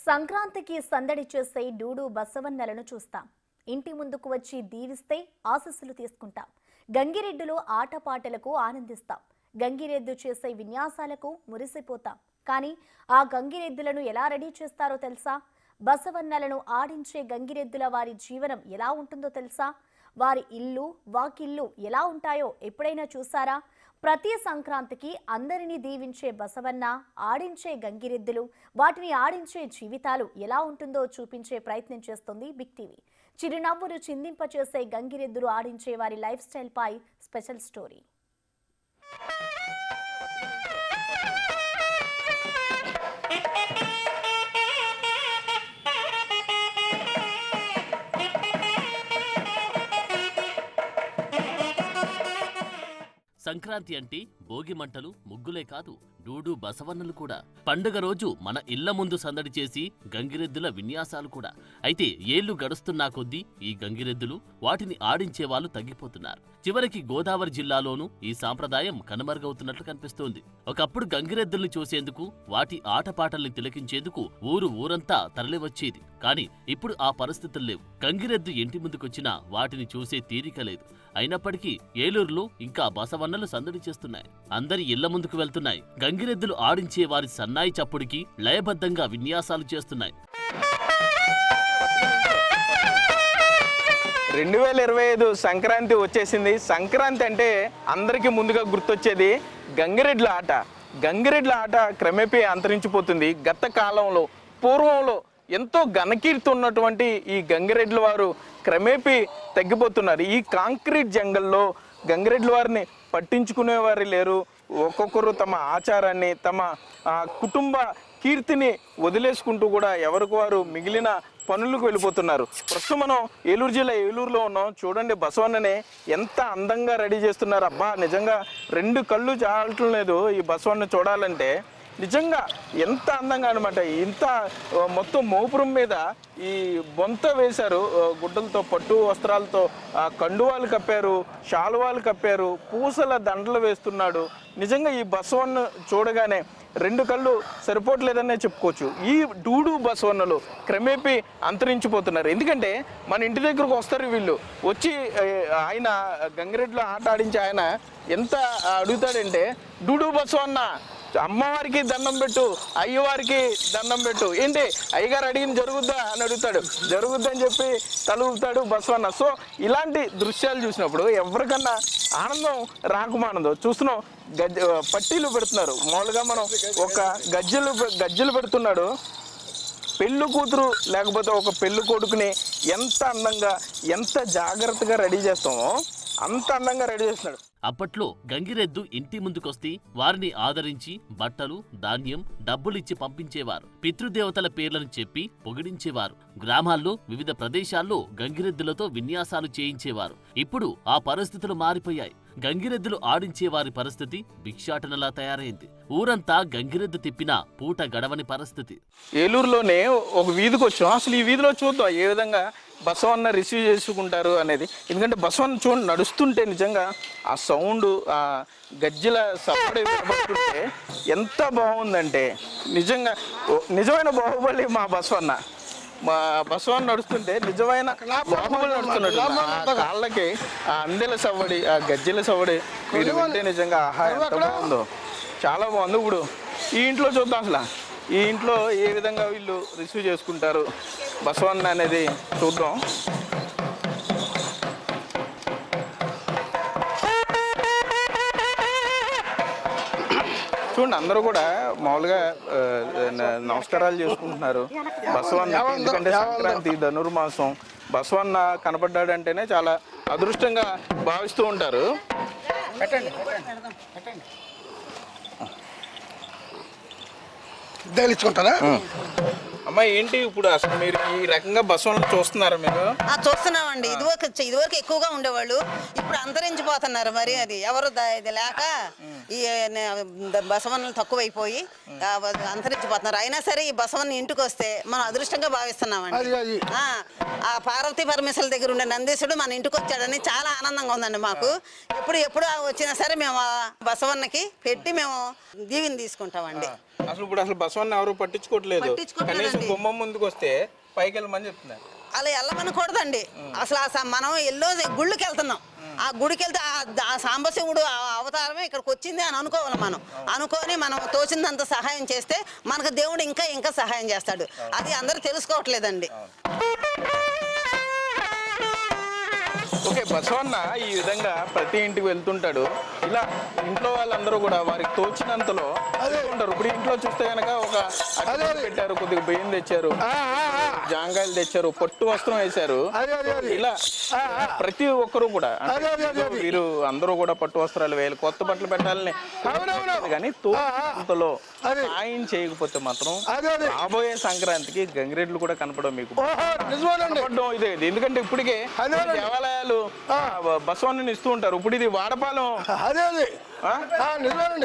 సంక్రాంతికి సందడి చేసే డూడు బసవన్నలను చూస్తాం. ఇంటి ముందుకు వచ్చి దీవిస్తే ఆశీస్సులు తీసుకుంటాం. గంగిరెద్దులు ఆటపాటలకు ఆనందిస్తాం. గంగిరెద్దు చేసే విన్యాసాలకు మురిసిపోతాం. కానీ ఆ గంగిరెద్దులను ఎలా రెడీ చేస్తారో తెలుసా? బసవన్నలను ఆడించే గంగిరెద్దుల వారి జీవనం ఎలా ఉంటుందో తెలుసా? వారి ఇల్లు వాకిళ్ళు ఎలా ఉంటాయో ఎప్పుడైనా చూసారా? ప్రతి సంక్రాంతికి అందరినీ దీవించే బసవన్న, ఆడించే గంగిరెద్దులు, వాటిని ఆడించే జీవితాలు ఎలా ఉంటుందో చూపించే ప్రయత్నం చేస్తుంది బిగ్ టీవీ. చిరునవ్వులు చిందింపచేసే గంగిరెద్దులు ఆడించే వారి లైఫ్ స్టైల్ పై స్పెషల్ స్టోరీ. సంక్రాంతి అంటే భోగి మంటలు, ముగ్గులే కాదు, డూడు బసవన్నలు కూడా. పండుగ రోజు మన ఇళ్ల ముందు సందడి చేసి గంగిరెద్దుల విన్యాసాలు కూడా. అయితే ఏళ్లు గడుస్తున్నా కొద్దీ ఈ గంగిరెద్దులు, వాటిని ఆడించే వాళ్ళు తగ్గిపోతున్నారు. చివరికి గోదావరి జిల్లాలోనూ ఈ సాంప్రదాయం కనుమరుగవుతున్నట్లు కనిపిస్తోంది. ఒకప్పుడు గంగిరెద్దుల్ని చూసేందుకు, వాటి ఆటపాటల్ని తిలకించేందుకు ఊరంతా తరలివచ్చేది. కానీ ఇప్పుడు ఆ పరిస్థితులు లేవు. గంగిరెద్దు ఇంటి ముందుకొచ్చినా వాటిని చూసే తీరిక లేదు. అయినప్పటికీ ఏలూరులో ఇంకా బసవన్నలు సందడి చేస్తున్నాయి. అందరి ఇళ్ల ముందుకు వెళ్తున్నాయి. గంగిరెద్దులు ఆడించే వారి సన్నాయి చప్పుడికి లయబద్ధంగా విన్యాసాలు చేస్తున్నాయి. 2025 సంక్రాంతి వచ్చేసింది. సంక్రాంతి అంటే అందరికీ ముందుగా గుర్తొచ్చేది గంగిరెడ్ల ఆట. గంగిరెడ్ల ఆట క్రమేపీ అంతరించిపోతుంది. గత కాలంలో, పూర్వంలో ఎంతో ఘనకీర్తి ఉన్నటువంటి ఈ గంగిరెడ్ల వారు క్రమేపీ తగ్గిపోతున్నారు. ఈ కాంక్రీట్ జంగల్లో గంగిరెడ్ల వారిని పట్టించుకునేవారు లేరు. ఒక్కొక్కరు తమ ఆచారాన్ని, తమ కుటుంబ కీర్తిని వదిలేసుకుంటూ కూడా ఎవరికి వారు మిగిలిన పనులకు వెళ్ళిపోతున్నారు. ప్రస్తుతం మనం ఏలూరు జిల్లా ఏలూరులో ఉన్నాం. చూడండి, బసవన్నని ఎంత అందంగా రెడీ చేస్తున్నారు. అబ్బా, నిజంగా 2 కళ్ళు చాలటం లేదు ఈ బసవన్న చూడాలంటే. నిజంగా ఎంత అందంగా అనమాట. ఇంత మొత్తం మోపురం మీద ఈ బొంత వేశారు, గుడ్డలతో, పట్టు వస్త్రాలతో కండువాలు కప్పారు, శాలువాలు కప్పారు, పూసల దండలు వేస్తున్నాడు. నిజంగా ఈ బసవన్న చూడగానే 2 కళ్ళు సరిపోవట్లేదనే చెప్పుకోవచ్చు. ఈ డూడు బసవన్నలు క్రమేపీ అంతరించిపోతున్నారు. ఎందుకంటే మన ఇంటి దగ్గరకు వస్తారు వీళ్ళు. వచ్చి ఆయన గంగిరెడ్లో ఆట ఆడించి ఆయన ఎంత అడుగుతాడంటే, డూడు బసవన్న అమ్మవారికి దండం పెట్టు, అయ్యవారికి దండం పెట్టు. ఏంటి అయ్యగారు అడిగింది జరుగుద్దా అని అడుగుతాడు. జరుగుద్దని చెప్పి తలుపుతాడు బసవన్న. సో ఇలాంటి దృశ్యాలు చూసినప్పుడు ఎవరికన్నా ఆనందం రాకుమానందం. చూస్తున్నాం, పట్టీలు పెడుతున్నారు. మామూలుగా మనం ఒక గజ్జెలు పెడుతున్నాడు. పెళ్ళి కూతురు లేకపోతే ఒక పెళ్ళి కొడుకుని ఎంత అందంగా, ఎంత జాగ్రత్తగా రెడీ చేస్తామో అంత అందంగా రెడీ చేస్తున్నాడు. అప్పట్లో గంగిరెద్దు ఇంటి ముందుకొస్తే వారిని ఆదరించి బట్టలు, ధాన్యం, డబ్బులిచ్చి పంపించేవారు. పితృదేవతల పేర్లను చెప్పి పొగిడించేవారు. గ్రామాల్లో వివిధ ప్రదేశాల్లో గంగిరెద్దులతో విన్యాసాలు చేయించేవారు. ఇప్పుడు ఆ పరిస్థితులు మారిపోయాయి. గంగిరెద్దులు ఆడించే వారి పరిస్థితి భిక్షాటనలా తయారైంది. ఊరంతా గంగిరెద్దు తిప్పినా పూట గడవని పరిస్థితి. ఏలూరులోనే ఒక వీధికి వచ్చాం. అసలు ఈ వీధిలో చూద్దాం ఏ విధంగా బసవన్న రిసీవ్ చేసుకుంటారు అనేది. ఎందుకంటే బసవన్న చూడండి, నడుస్తుంటే నిజంగా ఆ సౌండ్, ఆ గజ్జల సప్పడి వినబడుతుంటే ఎంత బాగుందంటే, నిజమైన బాహుబలి మా బసవన్న. మా బసవన్న నడుస్తుంటే నిజమైన బాహుబలి నడుస్తున్నట్టు. కాళ్ళకి ఆ అందెల సవ్వడి, ఆ గజ్జల సవ్వడి మీరు వింటే నిజంగా ఆహా ఎంత బాగుందో, చాలా బాగుంది. ఇప్పుడు ఈ ఇంట్లో చూద్దాం, అసలు ఈ ఇంట్లో ఏ విధంగా వీళ్ళు రిసీవ్ చేసుకుంటారు బసవన్న అనేది చూద్దాం. చూడండి, అందరూ కూడా మామూలుగా నమస్కారాలు చేసుకుంటున్నారు బసవన్న. ఎందుకంటే సంక్రాంతి, ధనుర్మాసం, బసవన్న కనపడ్డాడంటేనే చాలా అదృష్టంగా భావిస్తూ ఉంటారు. ఇచ్చుకుంటారా అమ్మాయి? ఏంటి ఇప్పుడు అసలు మీరు ఈ రకంగా బసవన్న చూస్తున్నారా? మీరు చూస్తున్నామండి. ఇదివరకు ఎక్కువగా ఉండేవాళ్ళు, ఇప్పుడు అంతరించిపోతున్నారు. మరి అది ఎవరు ఇది లేక ఈ బసవన్నలు తక్కువైపోయి అంతరించిపోతున్నారు. అయినా సరే ఈ బసవన్న ఇంటికి వస్తే మనం అదృష్టంగా భావిస్తున్నామండి. ఆ పార్వతీ పరమేశ్వరుల దగ్గర ఉండే నందీశుడు మన ఇంటికి వచ్చాడని చాలా ఆనందంగా ఉందండి మాకు. ఎప్పుడు వచ్చినా సరే మేము బసవన్నకి పెట్టి మేము దీవెని తీసుకుంటామండి. అసలు బసవన్న ఎవరు పట్టించుకోవట్లేదు. కనీసం గుమ్మం ముందుకు వస్తే పైకి వెళ్ళమని చెప్తున్నారు. అలా వెళ్ళమనకూడదండి. అసలు మనం ఎల్లో గుళ్ళకి వెళ్తున్నాం, ఆ గుడికి వెళ్తే ఆ సాంబశివుడు అవతారమే ఇక్కడికి వచ్చింది అని అనుకోవాలి. మనం అనుకొని మనం తోచిందంత సహాయం చేస్తే మనకు దేవుడు ఇంకా ఇంకా సహాయం చేస్తాడు. అది అందరూ తెలుసుకోవట్లేదండి. ఓకే, బసవన్న ఈ విధంగా ప్రతి ఇంటికి వెళ్తుంటాడు. ఇలా ఇంట్లో వాళ్ళందరూ కూడా వారికి తోచినంతలో ఉంటారు. ఇప్పుడు ఇంట్లో చూస్తే కనుక ఒక అదే పెట్టారు, కొద్దిగా బియ్యం తెచ్చారు, జాంగాయలు తెచ్చారు, పట్టు వస్త్రం వేశారు. ఇలా ప్రతి ఒక్కరు కూడా వీరు అందరూ కూడా పట్టు వస్త్రాలు వేయాలి, కొత్త బట్టలు పెట్టాలని. కానీ తోచినంతలో సాయం చేయకపోతే మాత్రం రాబోయే సంక్రాంతికి గంగిరెడ్లు కూడా కనపడవు మీకు. ఇదే ఎందుకంటే ఇప్పటికే దేవాలయాలు బసవన్నని ఇస్తూ ఉంటారు. ఇప్పుడు ఇది వాడపాలెం,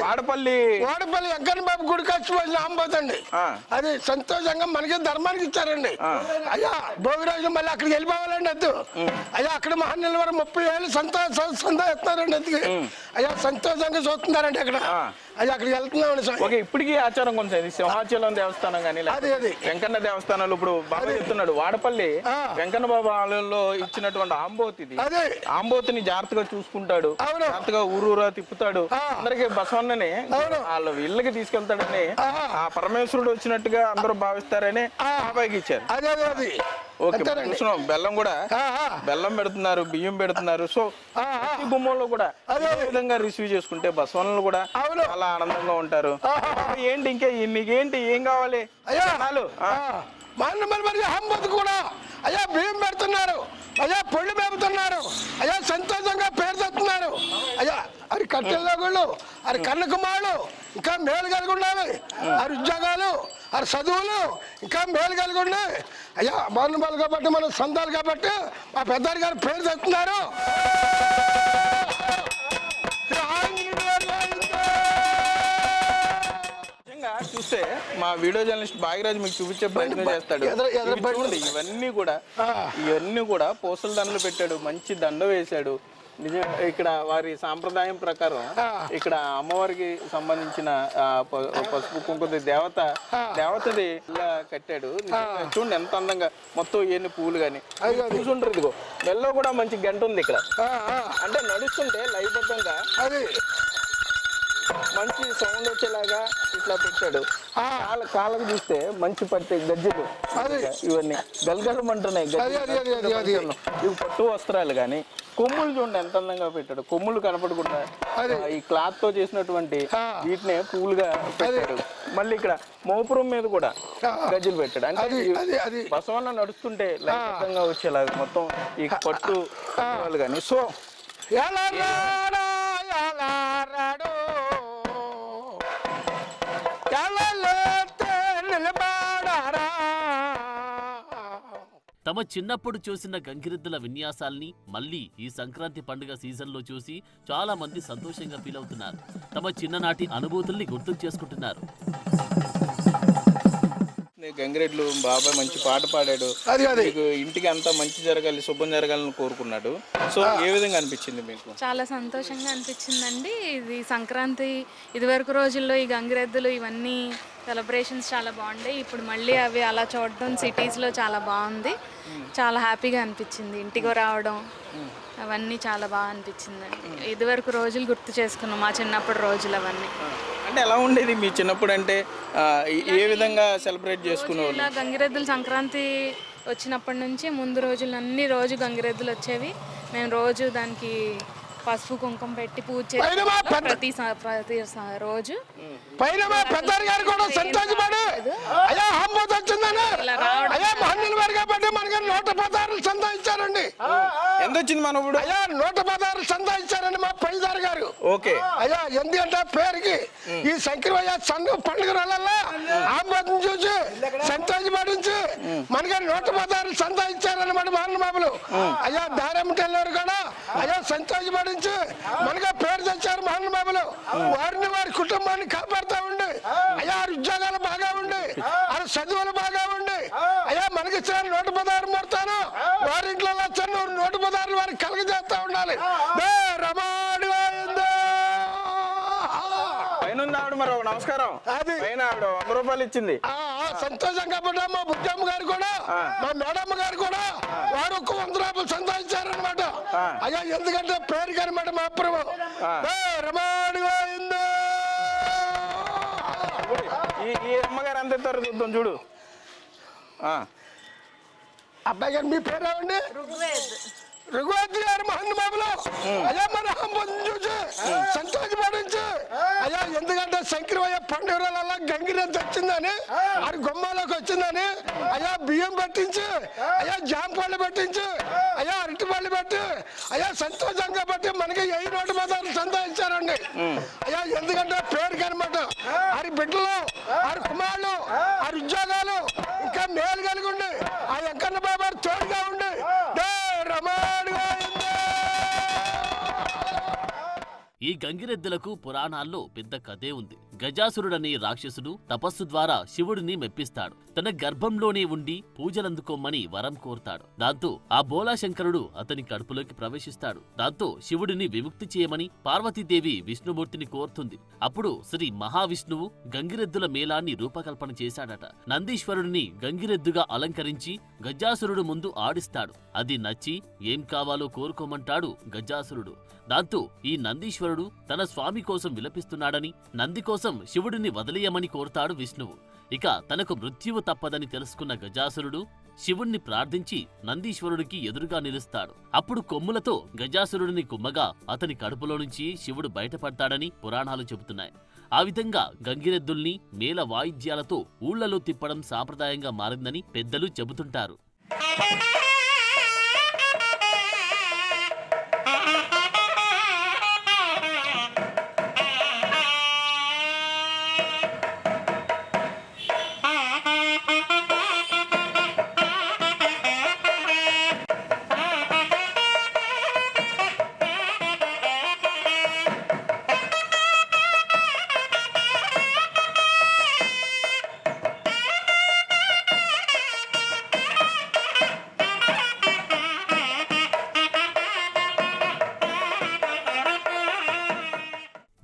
వాడపల్లి వెంకన్న బాబు గుడికి వచ్చి ఆంబోతండి. అది సంతోషంగా మనకి ధర్మానికి ఇచ్చారండి. అయ్యా భోగి రోజు మళ్ళీ అక్కడికి వెళ్ళిపోవాలండి. వద్దు అయ్యా, అక్కడ మహానిలవరం 30 ఏళ్ళు సంతా ఇస్తున్నారండి. ఎందుకు అయ్యా సంతోషంగా చూస్తున్నారండి అక్కడ. అయ్యా అక్కడికి వెళ్తున్నాం. ఇప్పటికీ ఆచారం కొంచెం సింహాచలం దేవస్థానం కానీ వెంకన్న దేవస్థానాలు ఇప్పుడు బాబా చెప్తున్నాడు, వాడపల్లి వెంకన్న బాబా ఆలయంలో ఇచ్చినటువంటి ఆంబోతి, ఆంబోతిని జాగ్రత్తగా చూసుకుంటాడు, జాగ్రత్తగా ఊరూరా తిప్పుతాడు. అందరికి బసవన్నని వాళ్ళ ఇళ్ళకి తీసుకెళ్తాడని ఆ పరమేశ్వరుడు వచ్చినట్టుగా అందరూ భావిస్తారని బాబాయికి ఇచ్చారు. ఓకే, బెల్లం కూడా బెల్లం పెడుతున్నారు, బియ్యం పెడుతున్నారు. సో ప్రతి గుమ్మంలో కూడా అదే విధంగా రిసీవ్ చేసుకుంటే బసవన్నలు కూడా చాలా ఆనందంగా ఉంటారు. ఏంటి ఇంకా నీకేంటి ఏం కావాలి? హంబత్ కూడా అయ్యా బియ్యం పెడుతున్నారు, అయ్యా పొళ్ళు మేపుతున్నారు, అయ్యా సంతోషంగా పేరు తెస్తున్నారు. అయ్యా అది కట్టెల్లో అది కన్నకుమారులు ఇంకా మేలు కలిగి ఉండాలి, అది ఉద్యోగాలు అది చదువులు ఇంకా మేలు కలిగి ఉన్నాయి. అయ్యా మానవాళ్ళు కాబట్టి మనం సంతాలు కాబట్టి మా పెద్దారి గారు పేరు తెస్తున్నారు. చూస్తే మా వీడియో జర్నలిస్ట్ భాగ్యరాజ్ మీకు చూపించే ప్రయత్నం చేస్తాడు. ఇవన్నీ కూడా పూసల దండలు పెట్టాడు, మంచి దండ వేశాడు. నిజం ఇక్కడ వారి సాంప్రదాయం ప్రకారం ఇక్కడ అమ్మవారికి సంబంధించిన పసుపు కుంకుమ దేవతది ఇలా కట్టాడు. చూడండి ఎంత అందంగా మొత్తం ఇవన్నీ పువ్వులు కానీ చూసుంటారు. ఇదిగో మెల్లో కూడా మంచి గంట ఉంది ఇక్కడ. అంటే నడుస్తుంటే లయబద్ధంగా మంచి సౌండ్ వచ్చేలాగా ఇట్లా పెట్టాడు. కాళ్ళకు చూస్తే మంచి పట్టే గజ్జలు ఇవన్నీ గల్గలమంటున్నాయి. ఇవి పట్టు వస్త్రాలు కానీ కొమ్ములు చూడండి ఎంత అందంగా పెట్టాడు. కొమ్ములు కనపడకుండా ఈ క్లాత్ తో చేసినటువంటి వీటినే పువ్వులుగా పెట్టాడు. మళ్ళీ ఇక్కడ మోపురం మీద కూడా గజ్జలు పెట్టాడు. అంటే బసవన్న నడుస్తుంటే లయబద్ధంగా వచ్చేలాగా మొత్తం ఈ పట్టు వాళ్ళు కానీ. సో తమ చిన్నప్పుడు చూసిన గంగిరెద్దుల విన్యాసాల్ని మళ్ళీ ఈ సంక్రాంతి పండుగ సీజన్లో చూసి చాలా మంది సంతోషంగా ఫీల్ అవుతున్నారు. తమ చిన్ననాటి అనుభూతుల్ని గుర్తు చేసుకుంటున్నారు. గంగిరెడ్లు బాబాయ్ మంచి పాట పాడాడు, ఇంటికి అంతా మంచి జరగాలి, శుభం జరగాలని కోరుకున్నాడు. సో ఏ విధంగా అనిపించింది మీకు? చాలా సంతోషంగా అనిపించిందండి. ఇది సంక్రాంతి ఇదివరకు రోజుల్లో ఈ గంగిరెద్దులు ఇవన్నీ సెలబ్రేషన్స్ చాలా బాగుంటాయి. ఇప్పుడు మళ్ళీ అవి అలా చూడడం సిటీస్లో చాలా బాగుంది. చాలా హ్యాపీగా అనిపించింది. ఇంటికి రావడం అవన్నీ చాలా బాగా అనిపించిందండి. ఇదివరకు రోజులు గుర్తు చేసుకున్నాం, మా చిన్నప్పుడు రోజులు అవన్నీ. అంటే ఎలా ఉండేది మీ చిన్నప్పుడు? అంటే ఏ విధంగా సెలబ్రేట్ చేసుకునేవాళ్ళు? ఇలా గంగిరెద్దులు సంక్రాంతి వచ్చినప్పటి నుంచి ముందు రోజులన్నీ రోజు గంగిరెద్దులు వచ్చేవి. మేము రోజు దానికి పసుపు కుంకుమ పెట్టి పూజ చేసి ప్రతి రోజు ఎంత వచ్చింది మన ఇప్పుడు? 116 చందా ఇచ్చారండి మా పైదారు గారు. ఓకే అయ్యా ఎందుకంటే పేరుకి ఈ సంక్రమయ్య చంద్ర పండుగ రోజుల్లో ఆంబోతుని చూసి సంతోషపడించి మనకి 116 చందా ఇచ్చారన్నమాట మహన్ బాబులు. అయ్యా దారమ్మటెళ్ళారు కూడా అయ్యా సంతోషపడించి మనగా పేరు తెచ్చారు మహన్ బాబులు. వారిని వారి కుటుంబాన్ని కాపాడుతూ ఉండి అయ్యా ఉద్యోగాలు బాగా ఉండి ఆ చదువులు బాగా ఉండి అయ్యా మనకి ఇచ్చిన 116 మొత్తాను వారింట్లో వచ్చాను 116 వారికి కలగజేస్తా ఉండాలి. మరి నమస్కారం. పైన 100 రూపాయలు ఇచ్చింది. సంతోషంగా పడ్డా. మా బుద్ధమ్మ గారు కూడా, మా మేడమ్మ గారు కూడా వారు ఒక్క 100 రూపాయలు సంతోషించారనమాట. అయ్యా ఎందుకంటే పేరుకి అనమాట మా ప్రభు రమాణి గోవిందా. ఈ అమ్మగారు అంత ఇస్తారు చూద్దాం చూడు. అబ్బాయి గారు మీ పేరు ఏమండి? రుగ్వేద్ గారు మహానుభావులు. అయ్యా మన చూసి సంతోషపడించి అయ్యా ఎందుకంటే సంక్రమయ్య పండుగ రోజుల గంగిరెద్దు వచ్చిందని, అది గుమ్మలోకి వచ్చిందని అయ్యా బియ్యం పెట్టించి, అయ్యా జాంపళ్ళు పెట్టించి, అయ్యా అరటిపళ్ళు పెట్టి అయ్యా సంతోషంగా బట్టి మనకి 1000 నోటు పదాలు సంతోషించారండి. అయ్యా ఎందుకంటే పేరుకి అనమాట. ఆరి బిడ్డలు, ఆరి కుమారులు, ఆరి ఉద్యోగాలు ఇంకా మేలు కలిగి ఉండి ఆ వెంకన్న బాబు తోడుగా ఉండి ఈ గంగిరెద్దులకు పురాణాల్లో పెద్ద కథే ఉంది. గజాసురుడనే రాక్షసుడు తపస్సు ద్వారా శివుడిని మెప్పిస్తాడు. తన గర్భంలోనే ఉండి పూజలందుకోమని వరం కోరుతాడు. దాంతో ఆ బోలాశంకరుడు అతని కడుపులోకి ప్రవేశిస్తాడు. దాంతో శివుడిని విముక్తి చేయమని పార్వతీదేవి విష్ణుమూర్తిని కోరుతుంది. అప్పుడు శ్రీ మహావిష్ణువు గంగిరెద్దుల మేళాన్ని రూపకల్పన చేశాడట. నందీశ్వరుడిని గంగిరెద్దుగా అలంకరించి గజాసురుడు ముందు ఆడిస్తాడు. అది నచ్చి ఏం కావాలో కోరుకోమంటాడు గజాసురుడు. దాంతో ఈ నందీశ్వరుడు తన స్వామి కోసం విలపిస్తున్నాడని, నంది కోసం శివుడిని వదిలేయమని కోరుతాడు విష్ణువు. ఇక తనకు మృత్యువు తప్పదని తెలుసుకున్న గజాసురుడు శివుణ్ణి ప్రార్థించి నందీశ్వరుడికి ఎదురుగా నిలుస్తాడు. అప్పుడు కొమ్ములతో గజాసురుడిని కుమ్మగా అతని కడుపులో నుంచి శివుడు బయటపడతాడని పురాణాలు చెబుతున్నాయి. ఆ విధంగా గంగిరెద్దుల్ని మేళ వాయిద్యాలతో ఊళ్లలో తిప్పడం సాంప్రదాయంగా మారిందని పెద్దలు చెబుతుంటారు.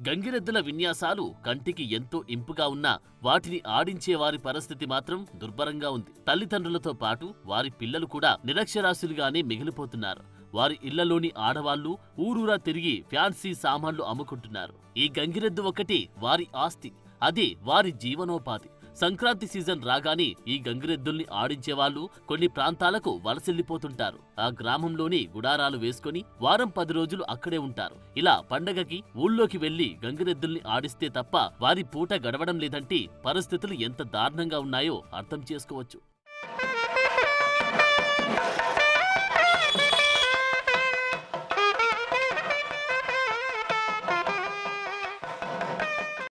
గంగిరెద్దుల విన్యాసాలు కంటికి ఎంతో ఇంపుగా ఉన్నా వాటిని ఆడించే వారి పరిస్థితి మాత్రం దుర్భరంగా ఉంది. తల్లిదండ్రులతో పాటు వారి పిల్లలు కూడా నిరక్షరాస్యులుగానే మిగిలిపోతున్నారు. వారి ఇళ్లలోని ఆడవాళ్లు ఊరూరా తిరిగి ఫ్యాన్సీ సామాన్లు అమ్ముకుంటున్నారు. ఈ గంగిరెద్దు ఒకటి వారి ఆస్తి, అదే వారి జీవనోపాధి. సంక్రాంతి సీజన్ రాగానే ఈ గంగిరెద్దుల్ని ఆడించేవాళ్లు కొన్ని ప్రాంతాలకు వలసెళ్లిపోతుంటారు. ఆ గ్రామంలోని గుడారాలు వేసుకుని వారం 10 రోజులు అక్కడే ఉంటారు. ఇలా పండగకి ఊళ్ళోకి వెళ్లి గంగిరెద్దుల్ని ఆడిస్తే తప్ప వారి పూట గడవడం లేదంటే పరిస్థితులు ఎంత దారుణంగా ఉన్నాయో అర్థం చేసుకోవచ్చు.